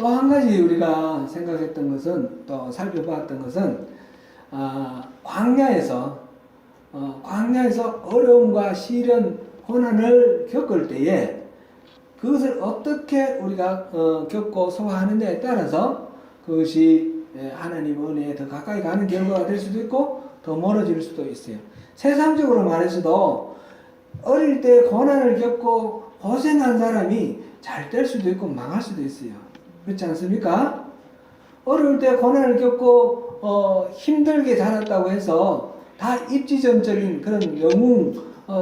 또 한 가지 우리가 생각했던 것은, 또 살펴봤던 것은, 광야에서 어려움과 시련, 고난을 겪을 때에 그것을 어떻게 우리가 겪고 소화하느냐에 따라서 그것이 하나님 은혜에 더 가까이 가는 결과가 될 수도 있고 더 멀어질 수도 있어요. 세상적으로 말해서도 어릴 때 고난을 겪고 고생한 사람이 잘 될 수도 있고 망할 수도 있어요. 그렇지 않습니까? 어릴 때 고난을 겪고 힘들게 자랐다고 해서 다 입지전적인 그런 영웅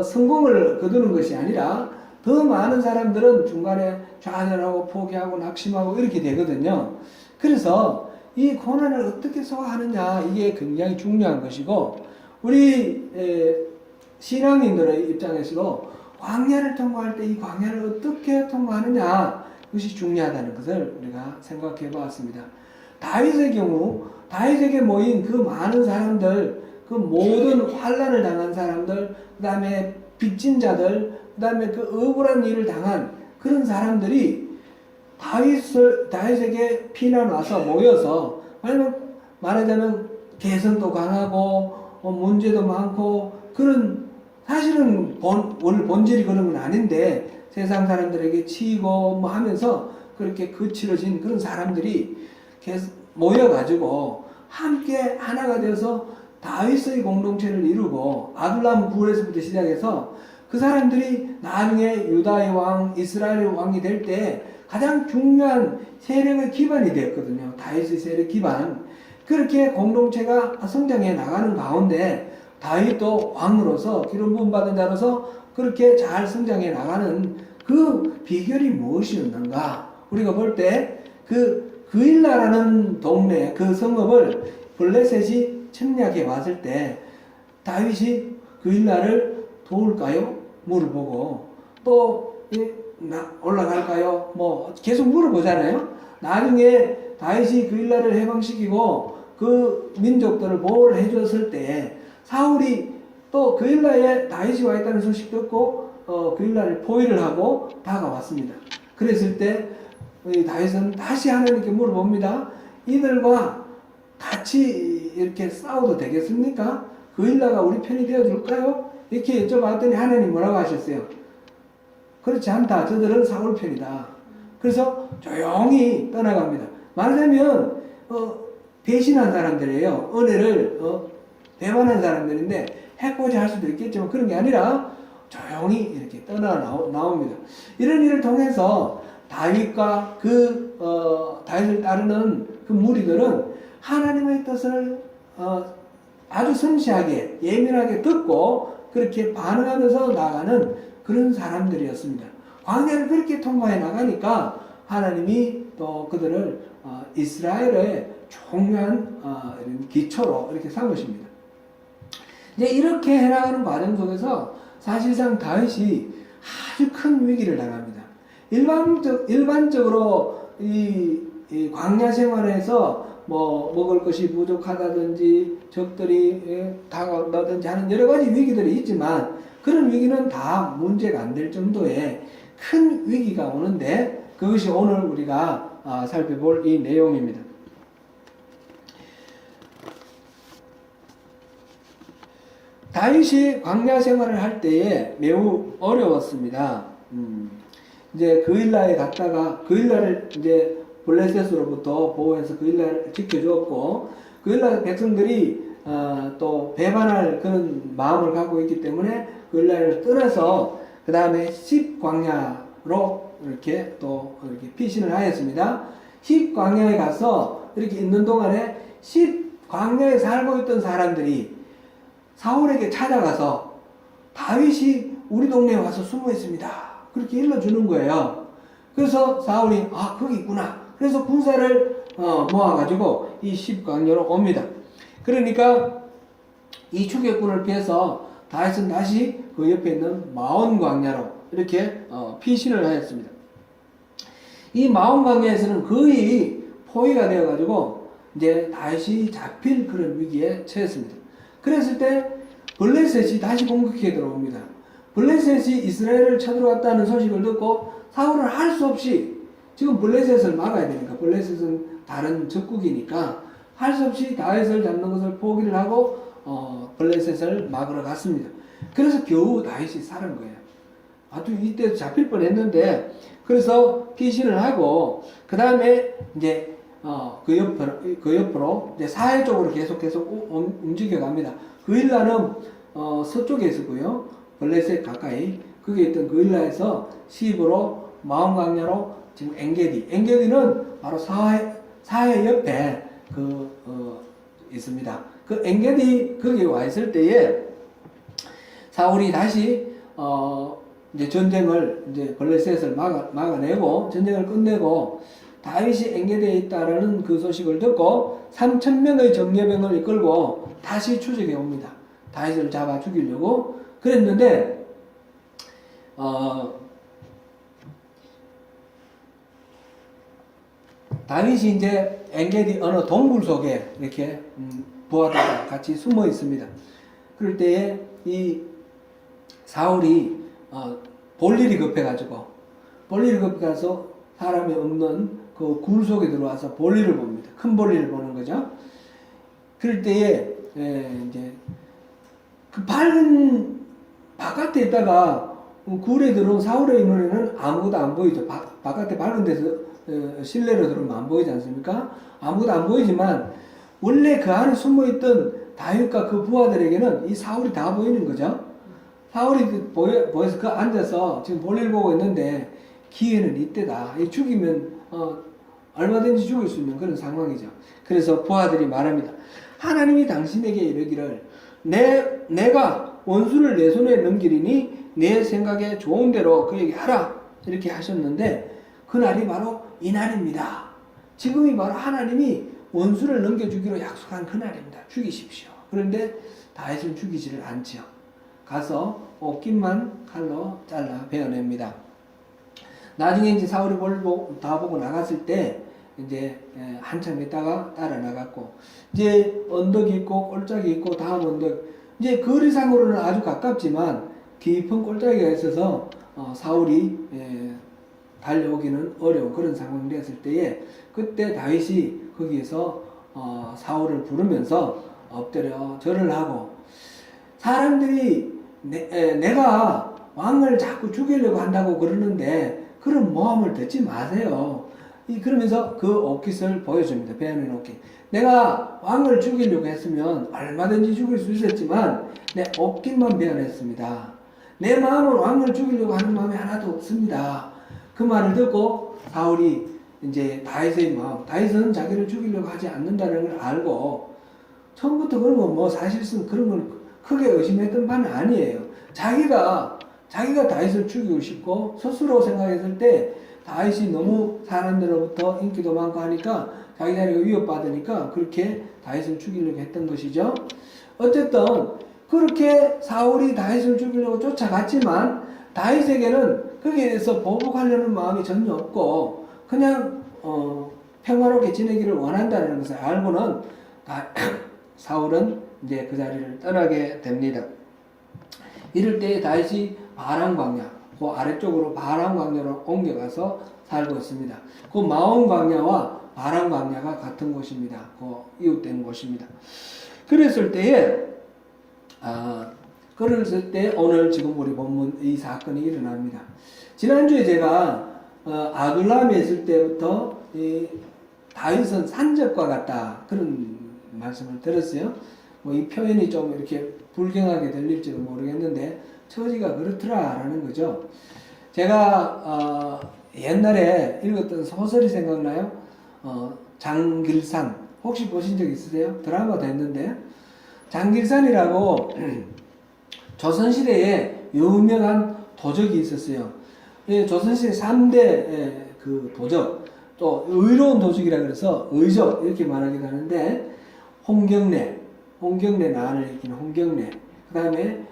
성공을 거두는 것이 아니라 더 많은 사람들은 중간에 좌절하고 포기하고 낙심하고 이렇게 되거든요. 그래서 이 고난을 어떻게 소화하느냐, 이게 굉장히 중요한 것이고, 우리 신앙인들의 입장에서도 광야를 통과할 때 이 광야를 어떻게 통과하느냐, 그것이 중요하다는 것을 우리가 생각해 보았습니다. 다윗의 경우, 다윗에게 모인 그 많은 사람들, 그 모든 환난을 당한 사람들, 그 다음에 빚진 자들, 그 다음에 그 억울한 일을 당한 그런 사람들이 다윗에게 피난 와서 모여서, 말하자면 개성도 강하고 문제도 많고, 그런 사실은 원래 본질이 그런 건 아닌데 세상 사람들에게 치이고 뭐 하면서 그렇게 거칠어진 그런 사람들이 모여가지고 함께 하나가 되어서 다윗의 공동체를 이루고, 아둘람 굴에서부터 시작해서 그 사람들이 나중에 유다의 왕, 이스라엘의 왕이 될 때 가장 중요한 세력의 기반이 되었거든요. 다윗의 세력 기반. 그렇게 공동체가 성장해 나가는 가운데 다윗도 왕으로서 기름 부음 받은 자로서 그렇게 잘 성장해 나가는 그 비결이 무엇이었는가? 우리가 볼 때 그 그일라라는 동네, 그 성읍을 블레셋이 침략해 왔을 때 다윗이 그일라를 도울까요? 물어보고, 또 올라갈까요? 뭐 계속 물어보잖아요. 나중에 다윗이 그일라를 해방시키고 그 민족들을 보호를 해줬을 때 사울이 또 그일라에 다윗이 와 있다는 소식 듣고 그일라를 포위를 하고 다가왔습니다. 그랬을 때 다윗은 다시 하나님께 물어봅니다. 이들과 같이 이렇게 싸워도 되겠습니까? 그일라가 우리 편이 되어줄까요? 이렇게 여쭤봤더니 하나님 뭐라고 하셨어요? 그렇지 않다. 저들은 사울 편이다. 그래서 조용히 떠나갑니다. 말하자면 배신한 사람들이에요. 은혜를 배반한 사람들인데 해코지 할 수도 있겠지만 그런 게 아니라 조용히 이렇게 떠나 나옵니다. 이런 일을 통해서 다윗과 다윗을 따르는 그 무리들은 하나님의 뜻을 아주 섬세하게 예민하게 듣고 그렇게 반응하면서 나가는 그런 사람들이었습니다. 광야를 그렇게 통과해 나가니까 하나님이 또 그들을 이스라엘의 중요한 기초로 이렇게 삼으십니다. 이제 이렇게 해나가는 과정 속에서 사실상 다윗이 아주 큰 위기를 당합니다. 일반적으로 이 광야 생활에서 뭐 먹을 것이 부족하다든지 적들이 다가온다든지 하는 여러 가지 위기들이 있지만 그런 위기는 다 문제가 안 될 정도의 큰 위기가 오는데 그것이 오늘 우리가 살펴볼 이 내용입니다. 다윗이 광야 생활을 할 때에 매우 어려웠습니다. 이제 그일라에 갔다가 그일라를 이제 블레셋으로부터 보호해서 그일라를 지켜주었고 그일라 백성들이 또 배반할 그런 마음을 갖고 있기 때문에 그일라를 떠나서 그 다음에 십광야로 이렇게 또 이렇게 피신을 하였습니다. 십광야에 가서 이렇게 있는 동안에 십광야에 살고 있던 사람들이 사울에게 찾아가서 다윗이 우리 동네에 와서 숨어 있습니다. 그렇게 일러주는 거예요. 그래서 사울이 거기 있구나. 그래서 군사를 모아가지고 이 십광야로 옵니다. 그러니까 이 추격군을 피해서 다윗은 다시 그 옆에 있는 마온 광야로 이렇게 피신을 하였습니다. 이 마온 광야에서는 거의 포위가 되어가지고 이제 다윗이 잡힐 그런 위기에 처했습니다. 그랬을 때 블레셋이 다시 공격해 들어옵니다. 블레셋이 이스라엘을 쳐들어왔다는 소식을 듣고 사울은 할 수 없이 지금 블레셋을 막아야 되니까, 블레셋은 다른 적국이니까 할 수 없이 다윗을 잡는 것을 포기를 하고 블레셋을 막으러 갔습니다. 그래서 겨우 다윗이 살은 거예요. 아주 이때 잡힐 뻔했는데, 그래서 피신을 하고 그 다음에 이제 그 옆으로 이제 사해 쪽으로 계속 움직여 갑니다. 그 일라는 서쪽에 있었고요. 블레셋 가까이 그게 있던 그 일라에서 시브로 마온강야로 지금 엔게디는 바로 사해 옆에 있습니다. 그 엔게디 거기에 와 있을 때에 사울이 다시 이제 전쟁을 이제 블레셋을 막아내고 전쟁을 끝내고 다윗이 엔게디에 있다라는 그 소식을 듣고 3,000명의 정예병을 이끌고 다시 추적해 옵니다. 다윗을 잡아 죽이려고 그랬는데 다윗이 이제 엔게디 어느 동굴 속에 이렇게 부하들과 같이 숨어 있습니다. 그럴 때에 이 사울이 볼 일이 급해가지고 사람이 없는 그 굴 속에 들어와서 볼일을 봅니다. 큰 볼일을 보는 거죠. 그럴 때에 이제 그 밝은 바깥에 있다가 굴에 들어온 사울의 눈에는 아무것도 안 보이죠. 바깥에 밝은 데서 실내로 들어오면 안 보이지 않습니까? 아무것도 안 보이지만 원래 그 안에 숨어있던 다윗과 그 부하들에게는 이 사울이 다 보이는 거죠. 사울이 보여서 그 앉아서 지금 볼일 보고 있는데 기회는 이때다. 죽이면 얼마든지 죽일 수 있는 그런 상황이죠. 그래서 부하들이 말합니다. 하나님이 당신에게 이르기를 내가 원수를 내 손에 넘기리니 내 생각에 좋은 대로 그에게 하라 이렇게 하셨는데 그날이 바로 이 날입니다. 지금이 바로 하나님이 원수를 넘겨주기로 약속한 그날입니다. 죽이십시오. 그런데 다윗은 죽이지를 않지요. 가서 옷깃만 칼로 잘라 베어냅니다. 나중에 이제 사울이 다 보고 나갔을 때 이제 한참 있다가 따라 나갔고 이제 언덕이 있고 꼴짝이 있고 다음 언덕 이제 거리상으로는 아주 가깝지만 깊은 꼴짝이가 있어서 사울이 달려오기는 어려운 그런 상황이 됐을 때에 그때 다윗이 거기에서 사울을 부르면서 엎드려 절을 하고 사람들이 내가 왕을 자꾸 죽이려고 한다고 그러는데 그런 모함을 듣지 마세요. 그러면서 그 옷깃을 보여줍니다. 베어낸 옷깃. 내가 왕을 죽이려고 했으면 얼마든지 죽일 수 있었지만 내 옷깃만 베어냈습니다. 내 마음은 왕을 죽이려고 하는 마음이 하나도 없습니다. 그 말을 듣고 사울이 이제 다윗의 마음, 다윗은 자기를 죽이려고 하지 않는다는 걸 알고 처음부터 그런 건 뭐 사실상 그런 걸 크게 의심했던 바는 아니에요. 자기가 다윗을 죽이고 싶고 스스로 생각했을 때 다윗이 너무 사람들로부터 인기도 많고 하니까 자기 자리가 위협받으니까 그렇게 다윗을 죽이려고 했던 것이죠. 어쨌든 그렇게 사울이 다윗을 죽이려고 쫓아갔지만 다윗에게는 거기에 대해서 보복하려는 마음이 전혀 없고 그냥 평화롭게 지내기를 원한다는 것을 알고는 사울은 이제 그 자리를 떠나게 됩니다. 이럴 때 다윗이 바람 광야, 그 아래쪽으로 바람 광야로 옮겨가서 살고 있습니다. 그 마온 광야와 바람 광야가 같은 곳입니다. 그 이웃된 곳입니다. 그랬을 때에 오늘 지금 우리 본문 이 사건이 일어납니다. 지난주에 제가 아둘람에 있을 때부터 다윗은 산적과 같다 그런 말씀을 들었어요. 뭐 이 표현이 좀 이렇게 불경하게 들릴지도 모르겠는데 처지가 그렇더라라는 거죠. 제가 옛날에 읽었던 소설이 생각나요? 장길산 혹시 보신 적 있으세요? 드라마도 했는데 장길산이라고 조선시대에 유명한 도적이 있었어요. 조선시대 3대 그 도적 또 의로운 도적이라 그래서 의적 이렇게 말하기도 하는데 홍경래 난을 일으키는 홍경래 그 다음에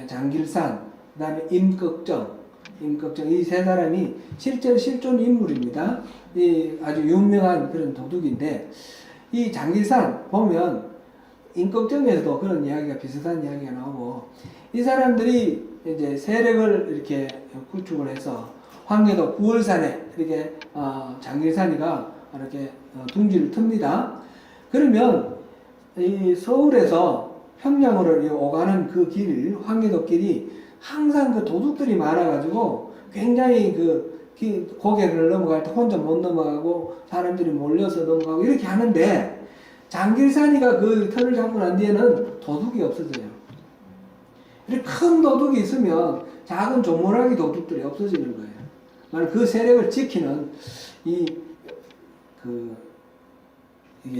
장길산 그 다음에 임꺽정 이 세 사람이 실제로 실존 인물입니다. 아주 유명한 그런 도둑인데 이 장길산 보면 임꺽정에서도 그런 이야기가 비슷한 이야기가 나오고 이 사람들이 이제 세력을 이렇게 구축을 해서 황해도 9월산에 이렇게 장길산이가 이렇게 둥지를 틉니다. 그러면 이 서울에서 평양으로 오가는 그 길, 황해도 길이 항상 그 도둑들이 많아가지고 굉장히 고개를 넘어갈 때 혼자 못 넘어가고 사람들이 몰려서 넘어가고 이렇게 하는데 장길산이가 그 털을 잡고 난 뒤에는 도둑이 없어져요. 이렇게 큰 도둑이 있으면 작은 조물하기 도둑들이 없어지는 거예요. 그 세력을 지키는 이게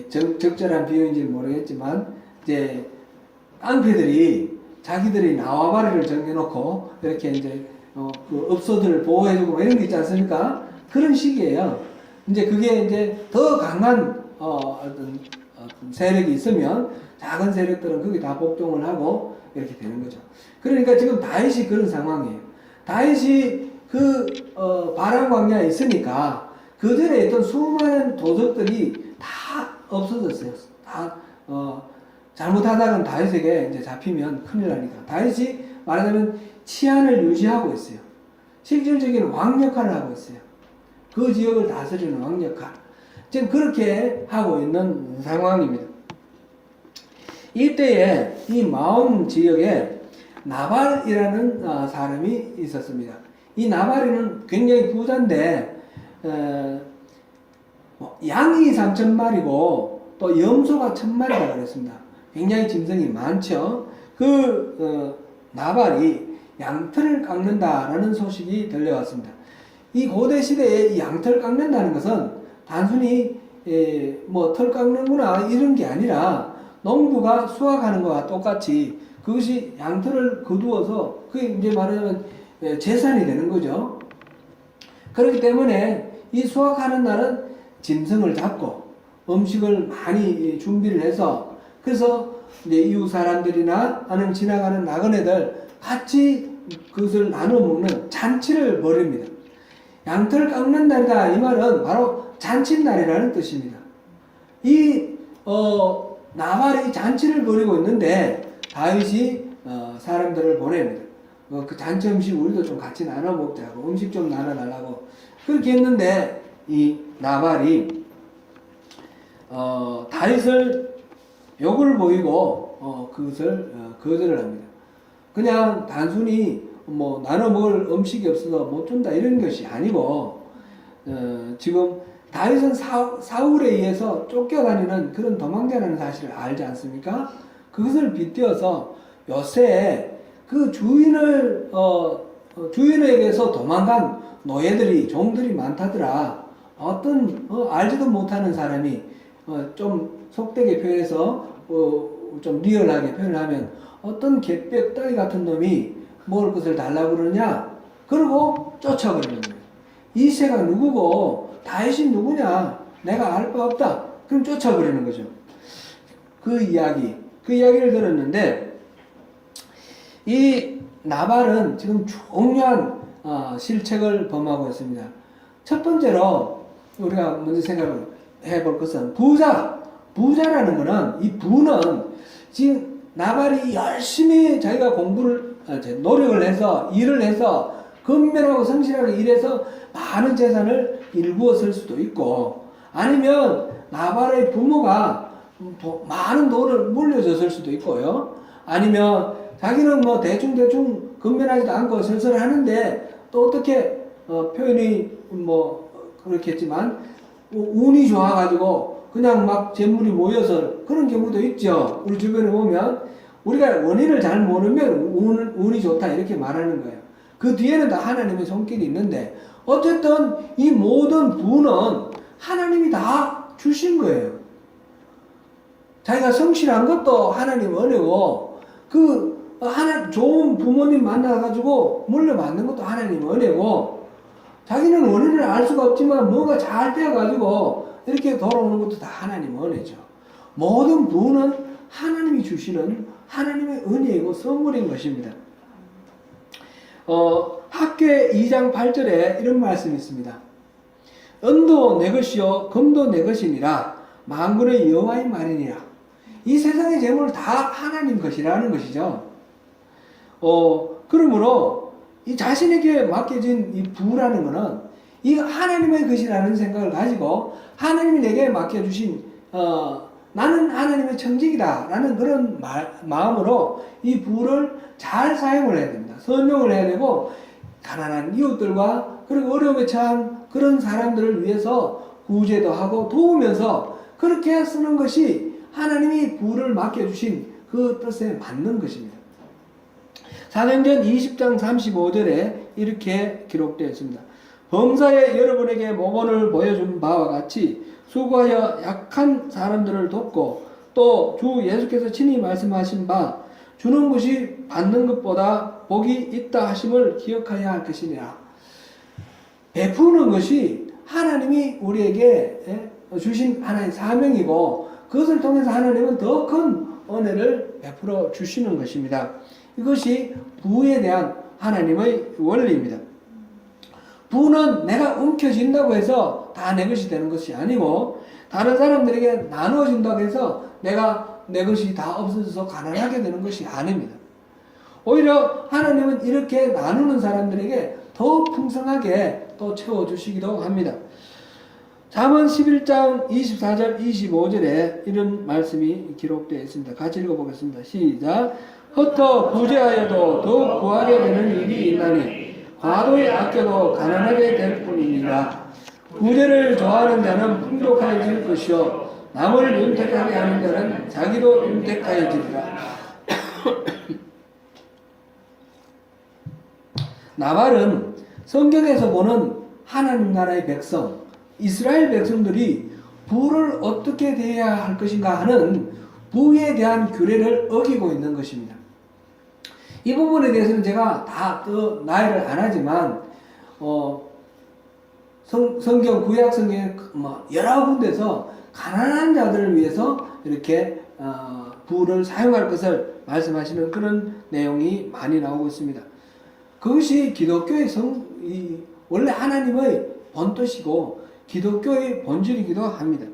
적절한 비유인지 모르겠지만 이제 깡패들이 자기들이縄張리를 정해놓고 이렇게 이제 그 업소들을 보호해주고 이런 게 있지 않습니까? 그런 식이에요. 이제 그게 이제 더 강한 어떤 세력이 있으면 작은 세력들은 거기 다 복종을 하고 이렇게 되는 거죠. 그러니까 지금 다윗이 그런 상황이에요. 다윗이 바람 광야에 있으니까 그 전에 있던 수많은 도적들이 다 없어졌어요. 다 잘못하다가 다윗에게 이제 잡히면 큰일 나니까. 다윗이 말하자면 치안을 유지하고 있어요. 실질적인 왕 역할을 하고 있어요. 그 지역을 다스리는 왕 역할. 지금 그렇게 하고 있는 상황입니다. 이때에 이 마온 지역에 나발이라는 사람이 있었습니다. 이 나발이는 굉장히 부자인데 양이 3,000마리고 또 염소가 1,000마리가 그랬습니다. 굉장히 짐승이 많죠. 나발이 양털을 깎는다라는 소식이 들려왔습니다. 이 고대 시대에 이 양털 깎는다는 것은 단순히 털 깎는구나 이런 게 아니라 농부가 수확하는 것과 똑같이 그것이 양털을 거두어서 그게 이제 말하자면 재산이 되는 거죠. 그렇기 때문에 이 수확하는 날은 짐승을 잡고 음식을 많이 준비를 해서 그래서 이제 이웃 사람들이나 아니면 지나가는 나그네들 같이 그것을 나눠 먹는 잔치를 벌입니다. 양털 깎는 날이다 이 말은 바로 잔칫날이라는 뜻입니다. 나발이 잔치를 벌이고 있는데 다윗이 사람들을 보냅니다. 그 잔치 음식 우리도 좀 같이 나눠 먹자고 음식 좀 나눠 달라고 그렇게 했는데 이 나발이 다윗을 욕을 보이고 그것을 거절을 합니다. 그냥 단순히 나눠 먹을 음식이 없어서 못 준다 이런 것이 아니고 지금 다윗은 사울에 의해서 쫓겨다니는 그런 도망자라는 사실을 알지 않습니까? 그것을 빗대어서 요새 그 주인에게서 도망간 노예들이 종들이 많다더라. 어떤 알지도 못하는 사람이 좀 속되게 표현해서 좀 리얼하게 표현하면 어떤 개벽따위 같은 놈이 먹을 것을 달라고 그러냐? 그러고 쫓아버리는 거예요. 이새가 누구고 다윗이 누구냐? 내가 알 바 없다. 그럼 쫓아버리는 거죠. 그 이야기를 들었는데 이 나발은 지금 중요한 실책을 범하고 있습니다. 첫 번째로 우리가 먼저 생각해 볼 것은 부자라는 거는 이 부는 지금 나발이 열심히 자기가 노력을 해서 일을 해서 근면하고 성실하게 일해서 많은 재산을 일구었을 수도 있고 아니면 나발의 부모가 많은 돈을 물려줬을 수도 있고요. 아니면 자기는 대충 근면하지도 않고 슬슬 하는데 또 어떻게 표현이 그렇겠지만 운이 좋아가지고 그냥 막 재물이 모여서 그런 경우도 있죠. 우리 주변에 보면 우리가 원인을 잘 모르면 운이 좋다 이렇게 말하는 거예요. 그 뒤에는 다 하나님의 손길이 있는데 어쨌든 이 모든 부는 하나님이 다 주신 거예요. 자기가 성실한 것도 하나님 은혜고 좋은 부모님 만나가지고 물려받는 것도 하나님 은혜고 자기는 원인을 알 수가 없지만 뭔가 잘 되어가지고 이렇게 돌아오는 것도 다 하나님 은혜죠. 모든 부는 하나님이 주시는 하나님의 은혜이고 선물인 것입니다. 학궤 2장 8절에 이런 말씀이 있습니다. 은도 내 것이요 금도 내 것이니라 만군의 여호와의 말이니라. 이 세상의 재물 다 하나님 것이라는 것이죠. 그러므로 이 자신에게 맡겨진 이 부라는 것은 이 하나님의 것이라는 생각을 가지고 하나님이 내게 맡겨주신 나는 하나님의 청직이다 라는 그런 마음으로 이 부를 잘 사용을 해야 됩니다. 선용을 해야 되고 가난한 이웃들과 그리고 어려움에 처한 그런 사람들을 위해서 구제도 하고 도우면서 그렇게 쓰는 것이 하나님이 부를 맡겨주신 그 뜻에 맞는 것입니다. 사도행전 20장 35절에 이렇게 기록되어 있습니다. 범사에 여러분에게 모본을 보여준 바와 같이 수고하여 약한 사람들을 돕고 또 주 예수께서 친히 말씀하신 바 주는 것이 받는 것보다 복이 있다 하심을 기억하여야 할 것이니라. 베푸는 것이 하나님이 우리에게 주신 하나의 사명이고 그것을 통해서 하나님은 더 큰 은혜를 베풀어 주시는 것입니다. 이것이 부에 대한 하나님의 원리입니다. 부는 내가 움켜쥔다고 해서 다 내 것이 되는 것이 아니고 다른 사람들에게 나누어진다고 해서 내가 내 것이 다 없어져서 가난하게 되는 것이 아닙니다. 오히려 하나님은 이렇게 나누는 사람들에게 더 풍성하게 또 채워주시기도 합니다. 잠언 11장 24절 25절에 이런 말씀이 기록되어 있습니다. 같이 읽어보겠습니다. 시작. 흩어 부재하여도 더욱 구하게 되는 일이 있나니 과도히 아껴도 가난하게 될 뿐이니라. 부재를 좋아하는 자는 풍족해질 것이요 남을 윤택하게 하는 자는 자기도 윤택하여지리라. 나발은 성경에서 보는 하나님 나라의 백성 이스라엘 백성들이 부를 어떻게 대해야 할 것인가 하는 부에 대한 규례를 어기고 있는 것입니다. 이 부분에 대해서는 제가 다 나열을 안 하지만 성경 구약 성경에 여러 군데서 가난한 자들을 위해서 이렇게 부를 사용할 것을 말씀하시는 그런 내용이 많이 나오고 있습니다. 그것이 기독교의 원래 하나님의 본뜻이고 기독교의 본질이기도 합니다.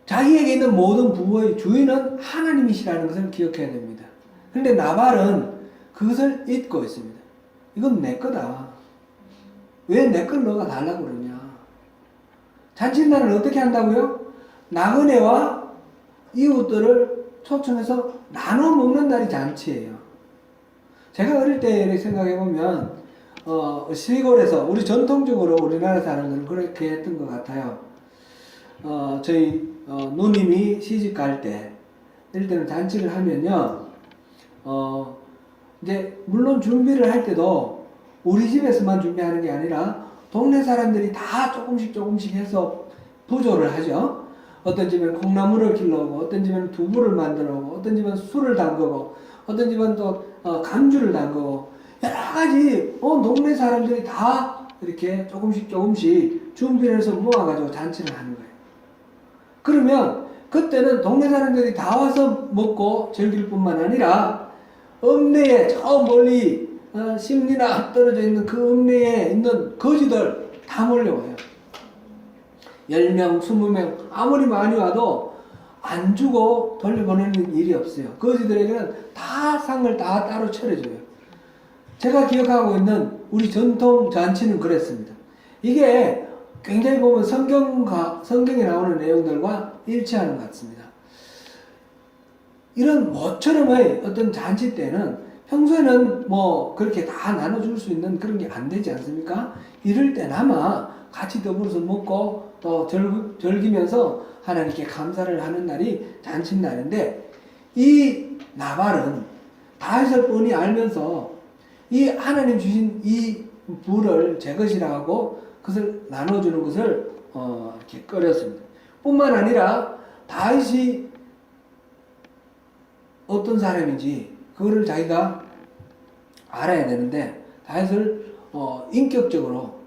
자기에게 있는 모든 부의 주인은 하나님이시라는 것을 기억해야 됩니다. 그런데 나발은 그것을 잊고 있습니다. 이건 내 거다. 왜 내 걸 너가 달라고 그러냐. 잔치날을 어떻게 한다고요? 나그네와 이웃들을 초청해서 나눠 먹는 날이 잔치예요. 제가 어릴 때 생각해보면 시골에서 우리 전통적으로 우리나라 사람들은 그렇게 했던 것 같아요. 저희 누님이 시집 갈 때 이럴 때는 잔치를 하면요 이제 물론 준비를 할 때도 우리 집에서만 준비하는 게 아니라 동네 사람들이 다 조금씩 해서 부조를 하죠. 어떤 집은 콩나물을 길러오고 어떤 집은 두부를 만들어 오고 어떤 집은 술을 담그고 어떤 집은 또 감주를 담그고 여러 가지 동네 사람들이 다 이렇게 조금씩 준비를 해서 모아가지고 잔치를 하는 거예요. 그러면 그때는 동네 사람들이 다 와서 먹고 즐길 뿐만 아니라 읍내에 저 멀리 심리나 떨어져 있는 그 읍내에 있는 거지들 다 몰려와요. 10명, 20명 아무리 많이 와도 안 주고 돌려보내는 일이 없어요. 거지들에게는 다 상을 다 따로 차려줘요. 제가 기억하고 있는 우리 전통 잔치는 그랬습니다. 이게 굉장히 보면 성경에 나오는 내용들과 일치하는 것 같습니다. 이런 모처럼의 어떤 잔치 때는 평소에는 그렇게 다 나눠줄 수 있는 그런 게 안 되지 않습니까? 이럴 때나마 같이 더불어서 먹고 또 즐기면서 하나님께 감사를 하는 날이 잔칫날인데 이 나발은 다윗을 뻔히 알면서 이 하나님 주신 이 부를 제 것이라고 그것을 나눠주는 것을 이렇게 꺼렸습니다. 뿐만 아니라 다윗이 어떤 사람인지 그거를 자기가 알아야 되는데 다윗을 인격적으로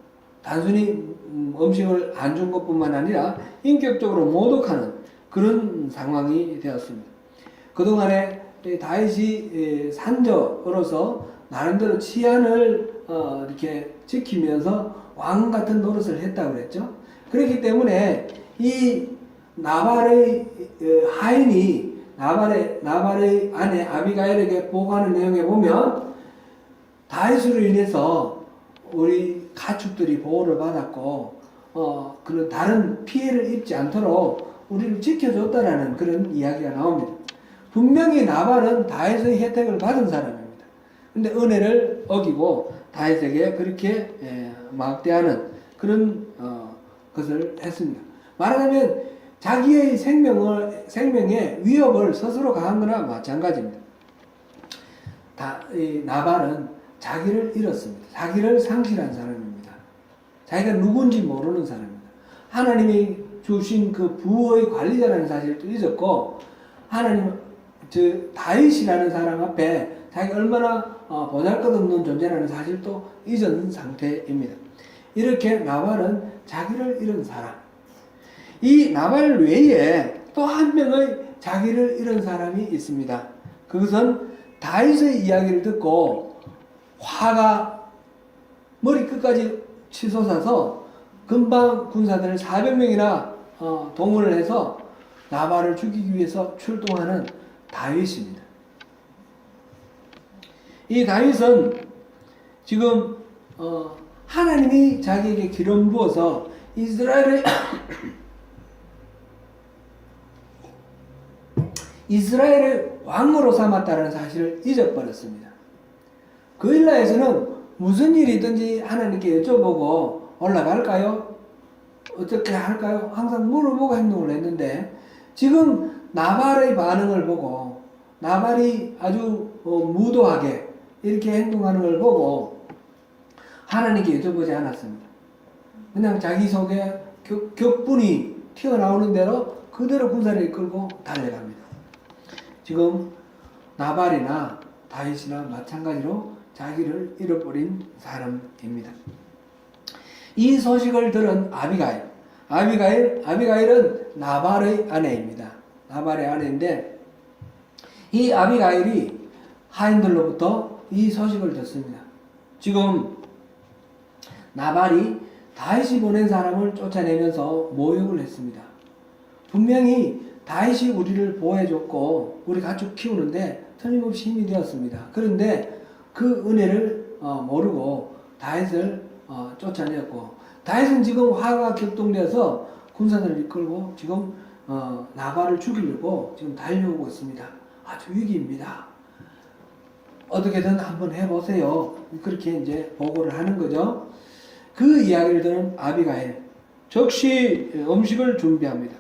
단순히 음식을 안 준 것뿐만 아니라 인격적으로 모독하는 그런 상황이 되었습니다. 그동안에 다윗이 산적으로서 나름대로 치안을 이렇게 지키면서 왕 같은 노릇을 했다고 그랬죠. 그렇기 때문에 이 나발의 하인이 나발의 아내 아비가일에게 보고하는 내용에 보면 다윗으로 인해서 우리 가축들이 보호를 받았고 그런 다른 피해를 입지 않도록 우리를 지켜줬다라는 그런 이야기가 나옵니다. 분명히 나발은 다윗의 혜택을 받은 사람입니다. 근데 은혜를 어기고 다윗에게 그렇게 막대하는 그런 것을 했습니다. 말하자면 자기의 생명에 위협을 스스로 가한 거나 마찬가지입니다. 이 나발은 자기를 잃었습니다. 자기를 상실한 사람입니다. 자기가 누군지 모르는 사람입니다. 하나님이 주신 그 부의 관리자라는 사실도 잊었고, 하나님, 다윗이라는 사람 앞에 자기가 얼마나 보잘것없는 존재라는 사실도 잊은 상태입니다. 이렇게 나발은 자기를 잃은 사람. 이 나발 외에 또 한 명의 자기를 잃은 사람이 있습니다. 그것은 다윗의 이야기를 듣고 화가 머리끝까지 치솟아서 금방 군사들을 400명이나 동원을 해서 나발을 죽이기 위해서 출동하는 다윗입니다. 이 다윗은 지금 하나님이 자기에게 기름 부어서 이스라엘의 왕으로 삼았다는 사실을 잊어버렸습니다. 그 일라에서는 무슨 일이든지 하나님께 여쭤보고 올라갈까요? 어떻게 할까요? 항상 물어보고 행동을 했는데, 지금 나발의 반응을 보고 나발이 아주 무도하게 이렇게 행동하는 걸 보고 하나님께 여쭤보지 않았습니다. 그냥 자기 속에 격분이 튀어나오는 대로 그대로 군사를 이끌고 달려갑니다. 지금 나발이나 다윗이나 마찬가지로 자기를 잃어버린 사람입니다. 이 소식을 들은 아비가일은 나발의 아내입니다. 나발의 아내인데, 이 아비가일이 하인들로부터 이 소식을 듣습니다. 지금 나발이 다윗이 보낸 사람을 쫓아내면서 모욕을 했습니다. 분명히 다윗이 우리를 보호해줬고 우리 가축 키우는데 틀림없이 힘이 되었습니다. 그런데 그 은혜를 모르고 다윗을 쫓아내었고, 다윗은 지금 화가 격동되어서 군사들을 이끌고 지금 나발을 죽이려고 지금 달려오고 있습니다. 아주 위기입니다. 어떻게든 한번 해보세요. 그렇게 이제 보고를 하는 거죠. 그 이야기를 들은 아비가일 즉시 음식을 준비합니다.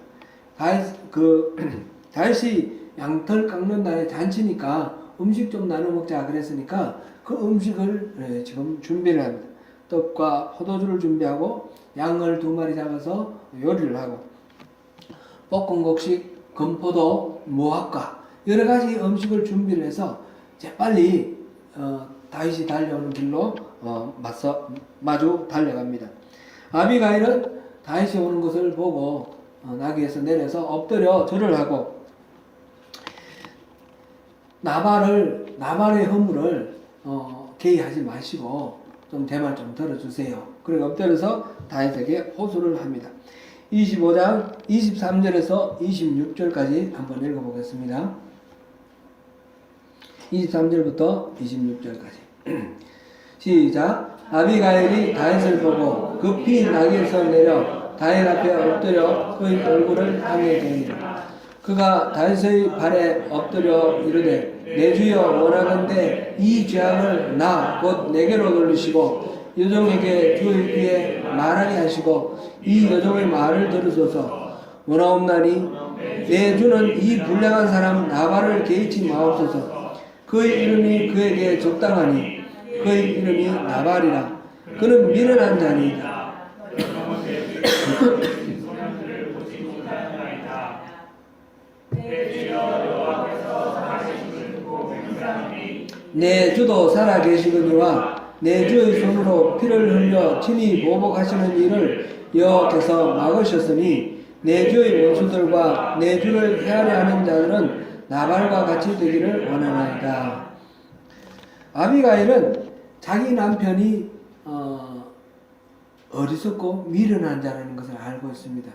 다윗이 양털 깎는 날에 잔치니까 음식 좀 나눠 먹자 그랬으니까 그 음식을 지금 준비를 합니다. 떡과 포도주를 준비하고 양을 2마리 잡아서 요리를 하고 볶음국식, 건포도, 무화과 여러 가지 음식을 준비를 해서 재빨리 다윗이 달려오는 길로 마주 달려갑니다. 아비가일은 다윗이 오는 것을 보고 나귀에서 내려서 엎드려 절을 하고 나발의 허물을 개의하지 마시고 좀 제 말 좀 들어주세요. 그리고 엎드려서 다윗에게 호소를 합니다. 25장 23절에서 26절까지 한번 읽어보겠습니다. 23절부터 26절까지 시작. 아비가일이 다윗을 보고 급히 나귀에서 내려 다윗 앞에 엎드려 그의 얼굴을 향해 대니라. 그가 다윗의 발에 엎드려 이르되 내 주여 원하건대 이 죄악을 나 곧 내게로 돌리시고 여종에게 주의 귀에 말하게 하시고 이 여종의 말을 들으소서. 원하옵나니 내 주는 이 불량한 사람 나발을 개의치 마옵소서. 그의 이름이 그에게 적당하니 그의 이름이 나발이라. 그는 미련한 자니이다. 내 주도 살아계시거니와 내 주의 손으로 피를 흘려 친히 보복하시는 일을 여호와께서 막으셨으니 내 주의 원수들과 내 주를 헤아려 하는 자들은 나발과 같이 되기를 원하나이다. 아비가일은 자기 남편이 어리석고 미련한 자라는 것을 알고 있습니다.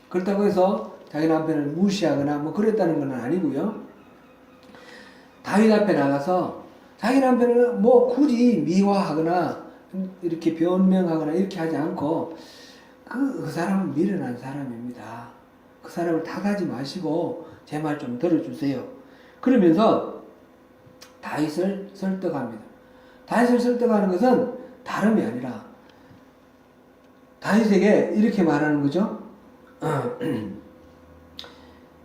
그렇다고 해서 자기 남편을 무시하거나 그랬다는 건 아니고요. 다윗 앞에 나가서 자기 남편을 뭐 굳이 미화하거나 이렇게 변명하거나 이렇게 하지 않고 그 사람은 미련한 사람입니다. 그 사람을 탓하지 마시고 제 말 좀 들어주세요. 그러면서 다윗을 설득합니다. 다윗을 설득하는 것은 다름이 아니라 다윗에게 이렇게 말하는 거죠.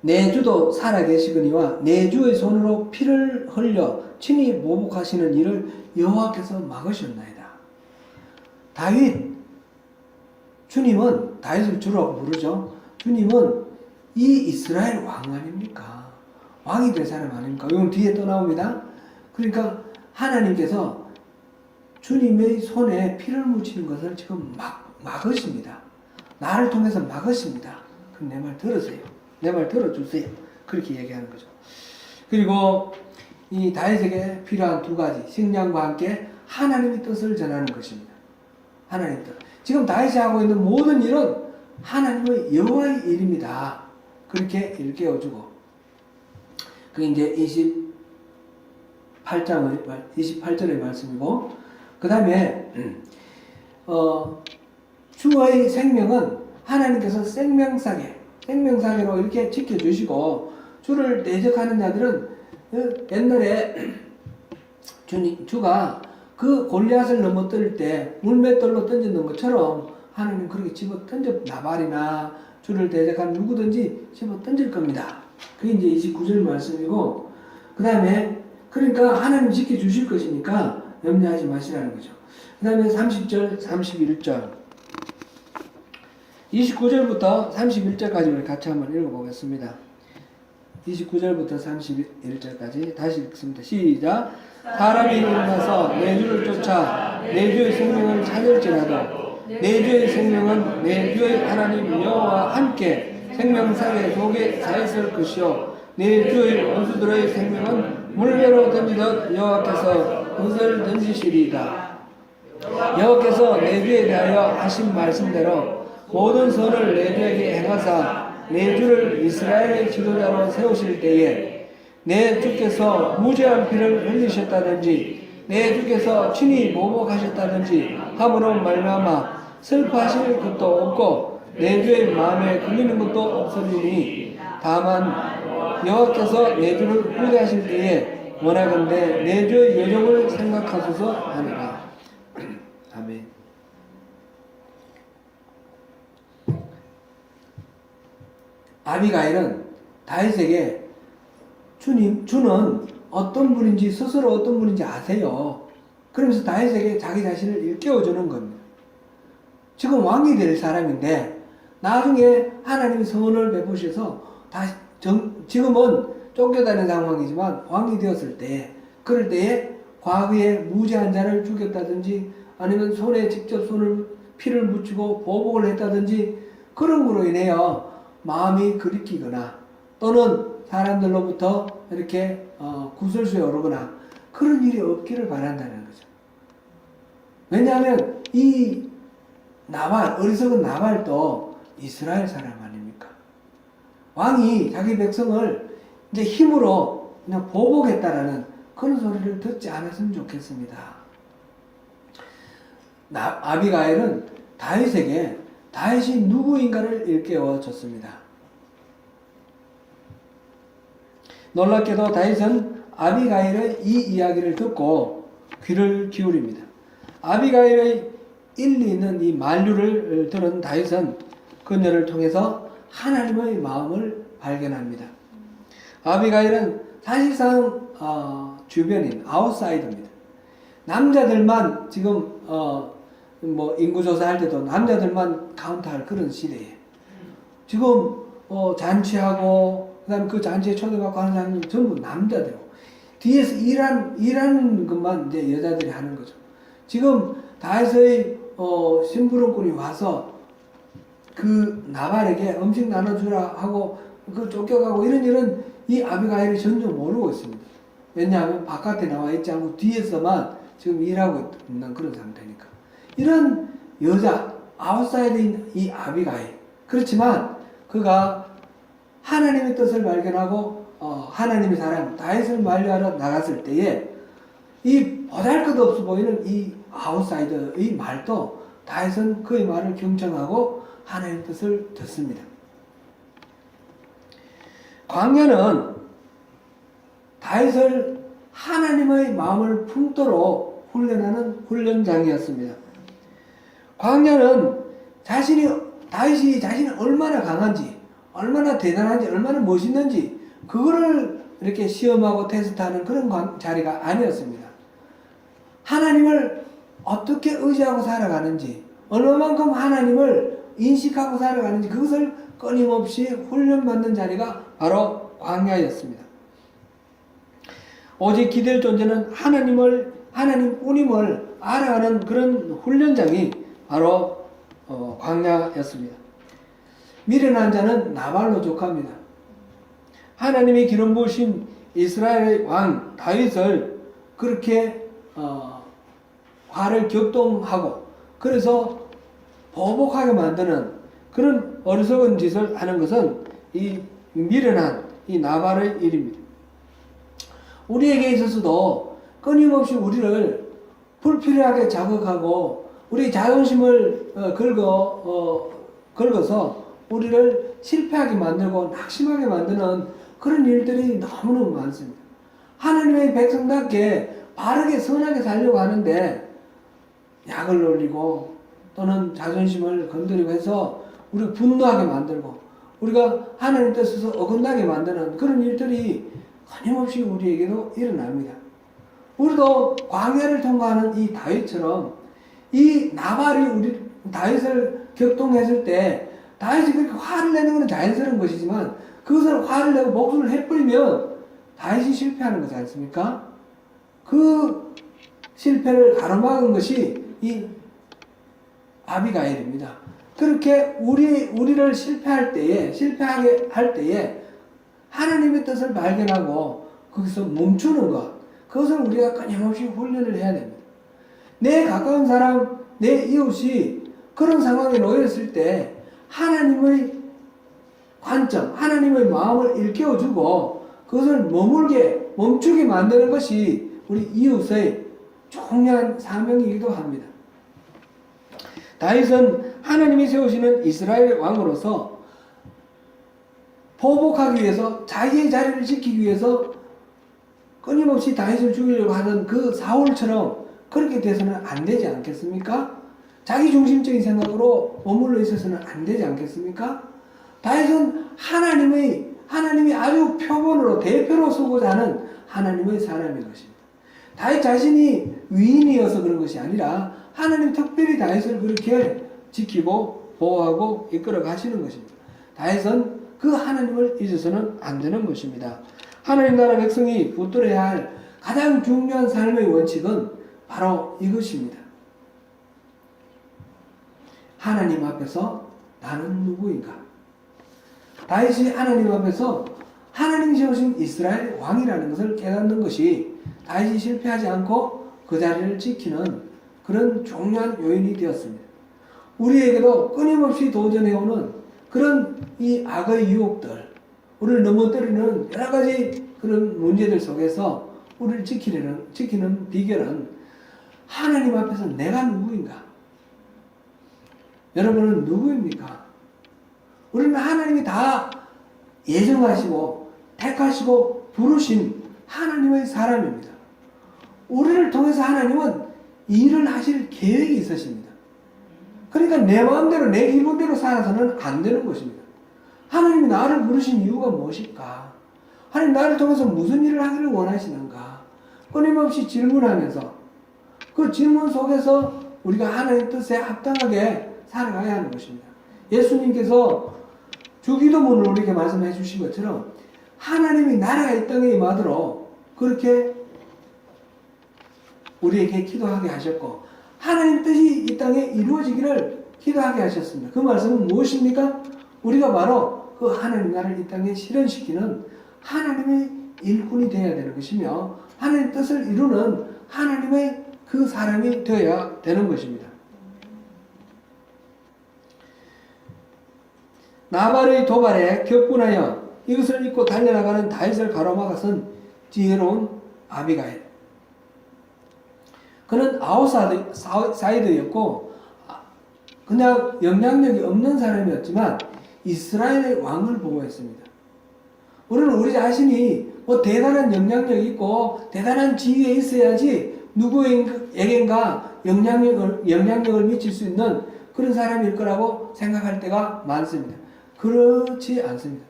내 주도 살아계시거니와 내 주의 손으로 피를 흘려 친히 모복하시는 일을 여호와께서 막으셨나이다. 다윗, 주님은 다윗을 주라고 부르죠. 주님은 이 이스라엘 왕 아닙니까? 왕이 될 사람 아닙니까? 이건 뒤에 또 나옵니다. 그러니까 하나님께서 주님의 손에 피를 묻히는 것을 지금 막으십니다. 나를 통해서 막으십니다. 그럼 내 말 들으세요. 내 말 들어주세요. 그렇게 얘기하는 거죠. 그리고 이 다윗에게 필요한 두 가지, 식량과 함께 하나님의 뜻을 전하는 것입니다. 하나님의 뜻. 지금 다윗이 하고 있는 모든 일은 하나님의 여호와의 일입니다. 그렇게 일깨워주고, 그게 이제 28절의 말씀이고, 그 다음에 주의 생명은 하나님께서 생명사계로 이렇게 지켜주시고, 주를 대적하는 자들은 옛날에 주가 그 골리앗을 넘어뜨릴 때 물맷돌로 던졌는 것처럼 하나님 그렇게 집어 던져, 나발이나 주를 대적하는 누구든지 집어 던질 겁니다. 그게 이제 29절 말씀이고, 그 다음에 그러니까 하나님 지켜주실 것이니까 염려하지 마시라는 거죠. 그 다음에 30절, 31절 29절부터 31절까지 우리 같이 한번 읽어보겠습니다. 29절부터 31절까지 다시 읽습니다. 시작. 사람이 일어나서 내 주를 쫓아 내 주의 생명을 찾을지라도 내 주의 생명은 내 주의 하나님 여호와와 함께 생명사계 속에 사 있을 것이요 내 주의 원수들의 생명은 물배로 던지듯 여호와께서 그것을 던지시리이다. 여호와께서 내 주에 대하여 하신 말씀대로 모든 선을 내 주에게 행하사 내 주를 이스라엘의 지도자로 세우실 때에 내 주께서 무죄한 피를 흘리셨다든지 내 주께서 친히 모복하셨다든지 함으로 말미암아 슬퍼하실 것도 없고 내 주의 마음에 걸리는 것도 없으리니 다만 여호와께서 내 주를 후대하실 때에 원하건대 내 주의 여종을 생각하소서 하니라. 아멘. 아비가일은 다윗에게 주는 어떤 분인지 스스로 어떤 분인지 아세요. 그러면서 다윗에게 자기 자신을 일깨워주는 겁니다. 지금 왕이 될 사람인데 나중에 하나님이 선을 베푸셔서 다시 지금은 쫓겨다니는 상황이지만 왕이 되었을 때 그럴 때에 과거에 무죄한 자를 죽였다든지 아니면 손에 직접 피를 묻히고 보복을 했다든지 그런 거로 인해요 마음이 그리키거나 또는 사람들로부터 이렇게 구설수에 오르거나 그런 일이 없기를 바란다는 거죠. 왜냐하면 이 어리석은 나발도 이스라엘 사람 아닙니까? 왕이 자기 백성을 이제 힘으로 그냥 보복했다라는 그런 소리를 듣지 않았으면 좋겠습니다. 아비가일은 다윗에게 다윗이 누구인가를 일깨워 줬습니다. 놀랍게도 다윗은 아비가일의 이 이야기를 듣고 귀를 기울입니다. 아비가일의 일리 있는 이 만류를 들은 다윗은 그녀를 통해서 하나님의 마음을 발견합니다. 아비가일은 사실상 주변인 아웃사이더입니다. 남자들만 지금 뭐 인구조사 할 때도 남자들만 카운트할 그런 시대에 지금 잔치하고 그다음 그 잔치에 초대받고 하는 사람은 전부 남자들이고 뒤에서 일하는 것만 이제 여자들이 하는 거죠. 지금 다윗의 심부름꾼이 와서 그 나발에게 음식 나눠주라 하고 그 쫓겨가고 이런 일은 이 아비가일이 전혀 모르고 있습니다. 왜냐하면 바깥에 나와 있지 않고 뒤에서만 지금 일하고 있는 그런 상태니까. 이런 여자 아웃사이드인 이 아비가일 그렇지만 그가 하나님의 뜻을 발견하고 하나님의 사람 다윗을 만류하러 나갔을 때에 이 보잘것없어 보이는 이 아웃사이더의 말도 다윗은 그의 말을 경청하고 하나님의 뜻을 듣습니다. 광야는 다윗을 하나님의 마음을 품도록 훈련하는 훈련장이었습니다. 광야는 다윗이 자신이 얼마나 강한지, 얼마나 대단한지, 얼마나 멋있는지 그거를 이렇게 시험하고 테스트하는 그런 자리가 아니었습니다. 하나님을 어떻게 의지하고 살아가는지, 얼마만큼 하나님을 인식하고 살아가는지 그것을 끊임없이 훈련받는 자리가 바로 광야였습니다. 오직 기댈 존재는 하나님뿐임을 알아가는 그런 훈련장이 바로 광야였습니다. 미련한 자는 나발로 족합니다. 하나님이 기름 부으신 이스라엘의 왕 다윗을 그렇게 화를 격동하고 그래서 보복하게 만드는 그런 어리석은 짓을 하는 것은 이 미련한 이 나발의 일입니다. 우리에게 있어서도 끊임없이 우리를 불필요하게 자극하고 우리 자존심을 긁어서 우리를 실패하게 만들고 낙심하게 만드는 그런 일들이 너무너무 많습니다. 하나님의 백성답게 바르게 선하게 살려고 하는데 약을 올리고 또는 자존심을 건드리고 해서 우리를 분노하게 만들고 우리가 하나님 뜻에서 어긋나게 만드는 그런 일들이 끊임없이 우리에게도 일어납니다. 우리도 광야를 통과하는 이 다윗처럼 이 나발이 다윗을 격동했을 때 다윗이 그렇게 화를 내는 것은 자연스러운 것이지만 그것을 화를 내고 목숨을 해버리면 다윗이 실패하는 것이 않습니까? 그 실패를 가로막은 것이 이 아비가일입니다. 그렇게 우리를 실패하게 할 때에 하나님의 뜻을 발견하고 거기서 멈추는 것, 그것을 우리가 끊임없이 훈련을 해야 됩니다. 내 가까운 사람, 내 이웃이 그런 상황에 놓였을 때 하나님의 관점, 하나님의 마음을 일깨워주고 그것을 멈추게 만드는 것이 우리 이웃의 중요한 사명이기도 합니다. 다윗은 하나님이 세우시는 이스라엘의 왕으로서 보복하기 위해서 자기의 자리를 지키기 위해서 끊임없이 다윗을 죽이려고 하던 그 사울처럼 그렇게 돼서는 안 되지 않겠습니까? 자기 중심적인 생각으로 머물러 있어서는 안 되지 않겠습니까? 다윗은 하나님이 아주 표본으로 대표로 서고자 하는 하나님의 사람인 것입니다. 다윗 자신이 위인이어서 그런 것이 아니라 하나님 특별히 다윗을 그렇게 지키고 보호하고 이끌어 가시는 것입니다. 다윗은 그 하나님을 잊어서는 안 되는 것입니다. 하나님 나라 백성이 붙들어야 할 가장 중요한 삶의 원칙은 바로 이것입니다. 하나님 앞에서 나는 누구인가? 다윗이 하나님 앞에서 하나님이 세우신 이스라엘 왕이라는 것을 깨닫는 것이 다윗이 실패하지 않고 그 자리를 지키는 그런 중요한 요인이 되었습니다. 우리에게도 끊임없이 도전해오는 그런 이 악의 유혹들, 우리를 넘어뜨리는 여러 가지 그런 문제들 속에서 우리를 지키는 비결은 하나님 앞에서 내가 누구인가? 여러분은 누구입니까? 우리는 하나님이 다 예정하시고 택하시고 부르신 하나님의 사람입니다. 우리를 통해서 하나님은 일을 하실 계획이 있으십니다. 그러니까 내 마음대로 내 기분대로 살아서는 안 되는 것입니다. 하나님이 나를 부르신 이유가 무엇일까? 하나님 나를 통해서 무슨 일을 하기를 원하시는가? 끊임없이 질문하면서 그 질문 속에서 우리가 하나님 뜻에 합당하게 살아가야 하는 것입니다. 예수님께서 주기도문을 우리에게 말씀해 주신 것처럼 하나님이 나라가 이 땅에 임하도록 그렇게 우리에게 기도하게 하셨고 하나님 뜻이 이 땅에 이루어지기를 기도하게 하셨습니다. 그 말씀은 무엇입니까? 우리가 바로 그 하나님 나라를 이 땅에 실현시키는 하나님의 일꾼이 되어야 되는 것이며 하나님 뜻을 이루는 하나님의 그 사람이 되어야 되는 것입니다. 나발의 도발에 격분하여 이것을 잊고 달려나가는 다윗을 가로막아선 지혜로운 아비가일. 그는 아웃사이더였고 그냥 영향력이 없는 사람이었지만 이스라엘의 왕을 보호했습니다. 우리는 우리 자신이 뭐 대단한 영향력이 있고 대단한 지위에 있어야지 누구에겐가 영향력을 미칠 수 있는 그런 사람일 거라고 생각할 때가 많습니다. 그렇지 않습니다.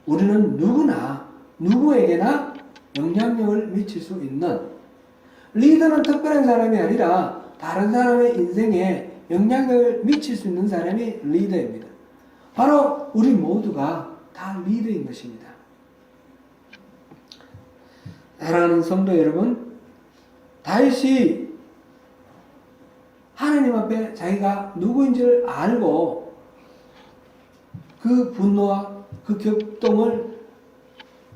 우리는 누구나 누구에게나 영향력을 미칠 수 있는, 리더는 특별한 사람이 아니라 다른 사람의 인생에 영향력을 미칠 수 있는 사람이 리더입니다. 바로 우리 모두가 다 리더인 것입니다. 사랑하는 성도 여러분, 다윗이 하나님 앞에 자기가 누구인지를 알고 그 분노와 그 격동을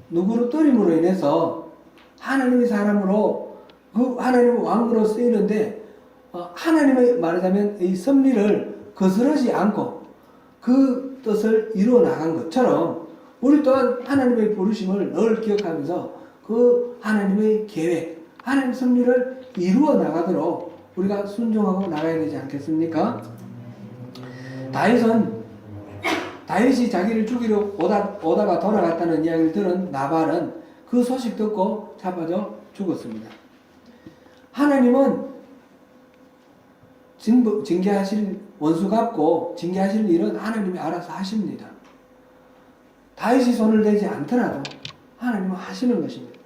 누구로 떠림으로 인해서 하나님의 사람으로 그 하나님의 왕으로 쓰이는데 하나님의 말하자면 이 섭리를 거스르지 않고 그 뜻을 이루어 나간 것처럼 우리 또한 하나님의 부르심을 늘 기억하면서 그 하나님의 계획, 하나님의 섭리를 이루어 나가도록 우리가 순종하고 나가야 되지 않겠습니까? 다윗이 자기를 죽이러 오다가 돌아갔다는 이야기를 들은 나발은 그 소식 듣고 자빠져 죽었습니다. 하나님은 징계하실, 원수 갚고 징계하실 일은 하나님이 알아서 하십니다. 다윗이 손을 대지 않더라도 하나님은 하시는 것입니다.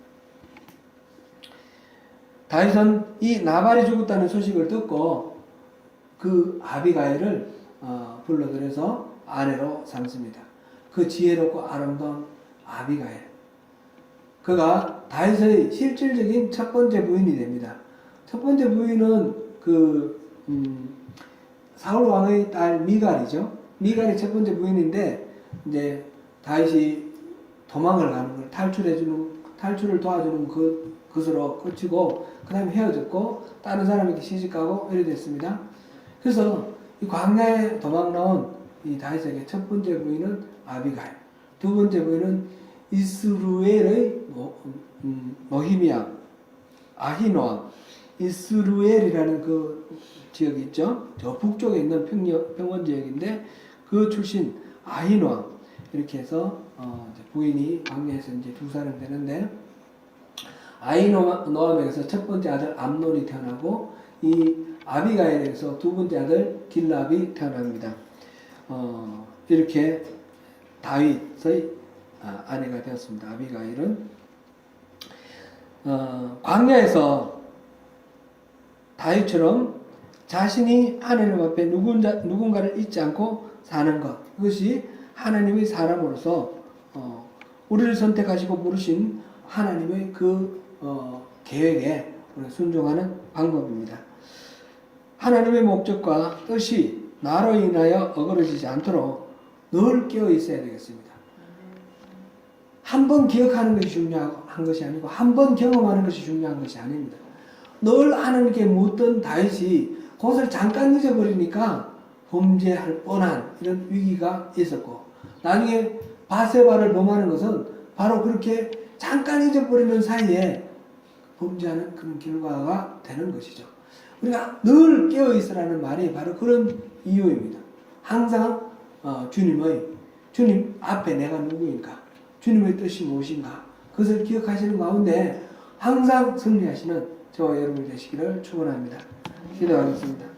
다윗은 이 나발이 죽었다는 소식을 듣고 그 아비가일을 불러들여서 아내로 삼습니다. 그 지혜롭고 아름다운 아비가일. 그가 다윗의 실질적인 첫 번째 부인이 됩니다. 첫 번째 부인은 사울 왕의 딸 미갈이죠. 미갈이 첫 번째 부인인데 이제 다윗이 도망을 가는 걸 탈출을 도와주는 것으로 끝이고 그 다음에 헤어졌고 다른 사람에게 시집가고 이래 됐습니다. 그래서 이 광야에 도망 나온 이 다윗에게 첫 번째 부인은 아비가일, 두 번째 부인은 이스루엘의 모히미암, 아히노암, 이스루엘이라는 그 지역이 있죠. 저 북쪽에 있는 평원 지역인데 그 출신 아히노암, 이렇게 해서 부인이 광야에서 이제 두 사람 되는데, 아히노암에서 첫 번째 아들 암논이 태어나고 이 아비가일에서 두 번째 아들 길랍이 태어납니다. 이렇게 다윗의 아내가 되었습니다. 아비가일은 광야에서 다윗처럼 자신이 하나님 앞에 누군가를 잊지 않고 사는 것, 그것이 하나님의 사람으로서 우리를 선택하시고 부르신 하나님의 그 계획에 순종하는 방법입니다. 하나님의 목적과 뜻이 나로 인하여 어그러지지 않도록 늘 깨어 있어야 되겠습니다. 한 번 기억하는 것이 중요한 것이 아니고 한 번 경험하는 것이 중요한 것이 아닙니다. 늘 하나님께 묻던 다윗이 그것을 잠깐 잊어버리니까 범죄할 뻔한 이런 위기가 있었고, 나중에 바세바를 범하는 것은 바로 그렇게 잠깐 잊어버리는 사이에 범죄하는 그런 결과가 되는 것이죠. 우리가 늘 깨어있으라는 말이 바로 그런 이유입니다. 항상 주님 앞에 내가 누구인가, 주님의 뜻이 무엇인가, 그것을 기억하시는 가운데 항상 승리하시는 저와 여러분 되시기를 축원합니다. 기도하겠습니다.